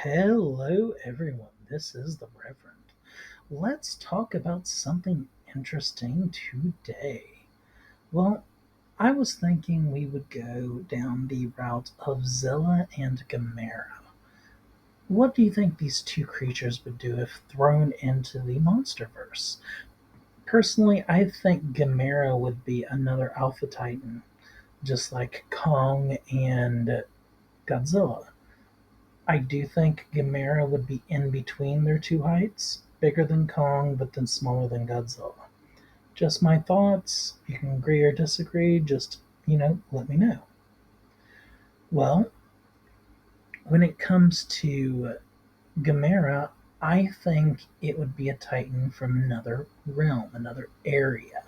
Hello, everyone. This is the Reverend. Let's talk about something interesting today. Well, I was thinking we would go down the route of Zilla and Gamera. What do you think these two creatures would do if thrown into the Monsterverse? Personally, I think Gamera would be another Alpha Titan, just like Kong and Godzilla. I do think Gamera would be in between their two heights, bigger than Kong, but then smaller than Godzilla. Just my thoughts. You can agree or disagree. Just, let me know. Well, when it comes to Gamera, I think it would be a Titan from another realm, another area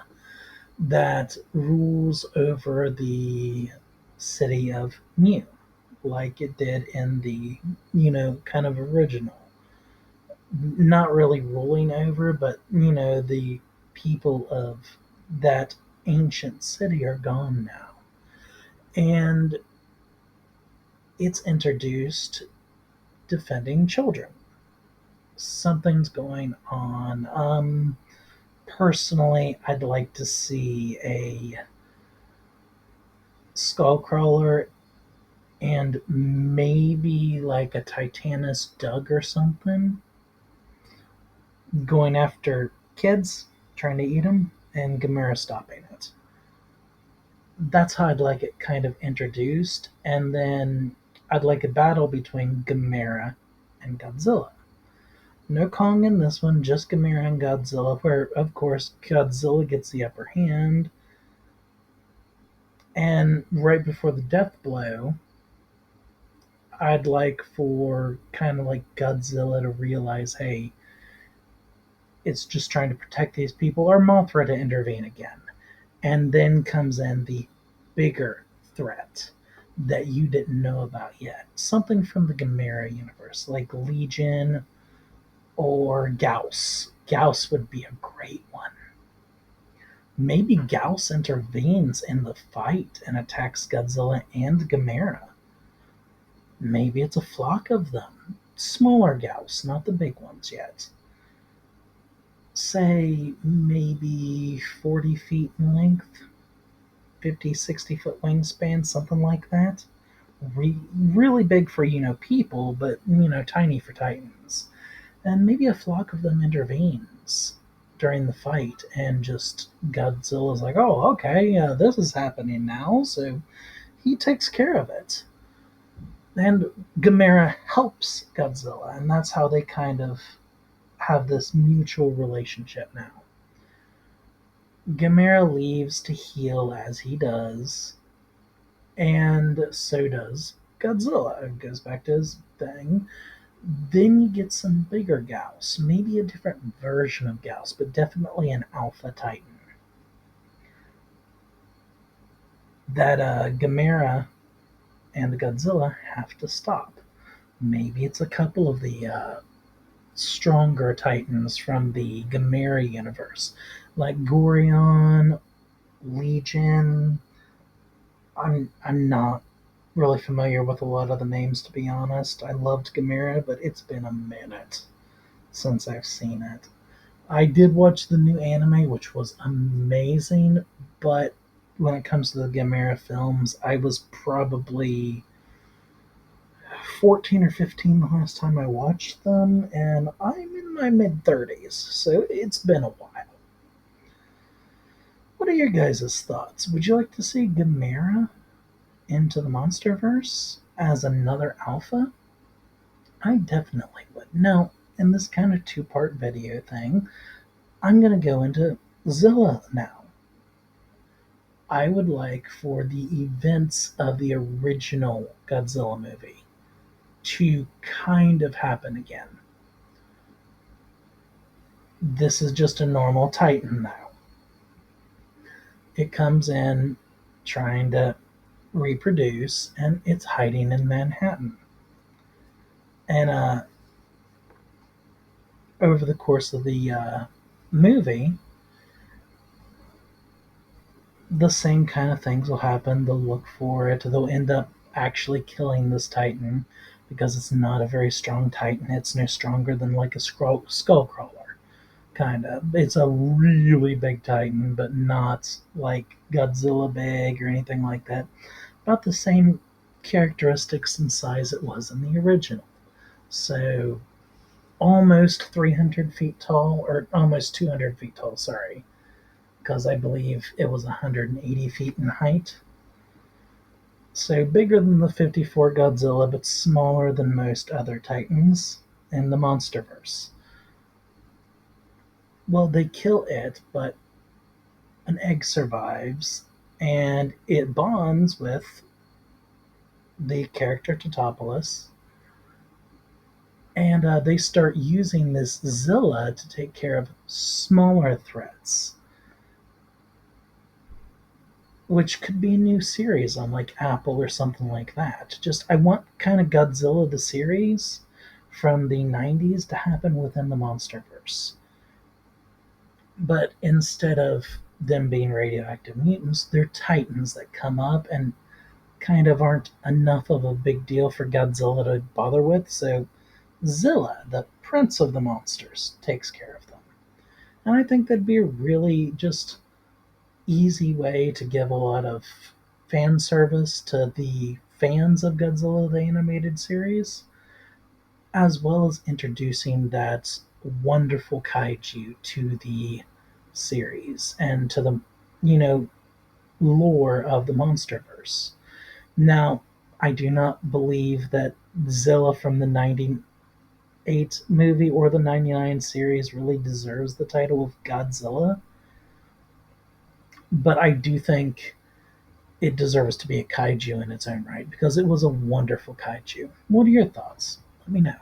that rules over the city of Mu, like it did in the, kind of original. Not really ruling over, but the people of that ancient city are gone now. And it's introduced defending children. Something's going on. Personally, I'd like to see a skullcrawler and maybe like a Titanus Doug or something going after kids, trying to eat them, and Gamera stopping it. That's how I'd like it kind of introduced, and then I'd like a battle between Gamera and Godzilla. No Kong in this one, just Gamera and Godzilla, where of course Godzilla gets the upper hand, and right before the death blow, I'd like for kind of like Godzilla to realize, hey, it's just trying to protect these people, or Mothra to intervene again. And then comes in the bigger threat that you didn't know about yet. Something from the Gamera universe, like Legion or Gauss. Gauss would be a great one. Maybe Gauss intervenes in the fight and attacks Godzilla and Gamera. Maybe it's a flock of them. Smaller Gauss, not the big ones yet. Say maybe 40 feet in length, 50, 60-foot wingspan, something like that. Really big for, people, but, tiny for Titans. And maybe a flock of them intervenes during the fight, and just Godzilla's like, oh, okay, this is happening now, so he takes care of it. And Gamera helps Godzilla, and that's how they kind of have this mutual relationship now. Gamera leaves to heal as he does, and so does Godzilla. It goes back to his thing. Then you get some bigger Gauss, maybe a different version of Gauss, but definitely an Alpha Titan. That Gamera and Godzilla have to stop. Maybe it's a couple of the stronger Titans from the Gamera universe, like Gorion, Legion. I'm not really familiar with a lot of the names, to be honest. I loved Gamera, but it's been a minute since I've seen it. I did watch the new anime, which was amazing, but when it comes to the Gamera films, I was probably 14 or 15 the last time I watched them, and I'm in my mid 30s, so it's been a while. What are your guys' thoughts? Would you like to see Gamera into the Monsterverse as another alpha? I definitely would. Now, in this kind of two-part video thing, I'm going to go into Zilla now. I would like for the events of the original Godzilla movie to kind of happen again. This is just a normal Titan now. It comes in trying to reproduce, and it's hiding in Manhattan. And over the course of the movie, the same kind of things will happen. They'll look for it. They'll end up actually killing this Titan, because it's not a very strong Titan. It's no stronger than like a skull crawler, kind of. It's a really big Titan, but not like Godzilla big or anything like that. About the same characteristics and size it was in the original. So almost 300 feet tall, or almost 200 feet tall, sorry, because I believe it was 180 feet in height. So bigger than the 54 Godzilla, but smaller than most other Titans in the Monsterverse. Well, they kill it, but an egg survives, and it bonds with the character Totopoulos, and they start using this Zilla to take care of smaller threats, which could be a new series on like Apple or something like that. Just I want kind of Godzilla the series from the 90s to happen within the Monsterverse. But instead of them being radioactive mutants, they're titans that come up and kind of aren't enough of a big deal for Godzilla to bother with. So Zilla, the prince of the monsters, takes care of them. And I think that'd be a really just easy way to give a lot of fan service to the fans of Godzilla the animated series, as well as introducing that wonderful kaiju to the series and to the, you know, lore of the Monsterverse. Now, I do not believe that Zilla from the 98 movie or the 99 series really deserves the title of Godzilla, but I do think it deserves to be a kaiju in its own right because it was a wonderful kaiju. What are your thoughts? Let me know.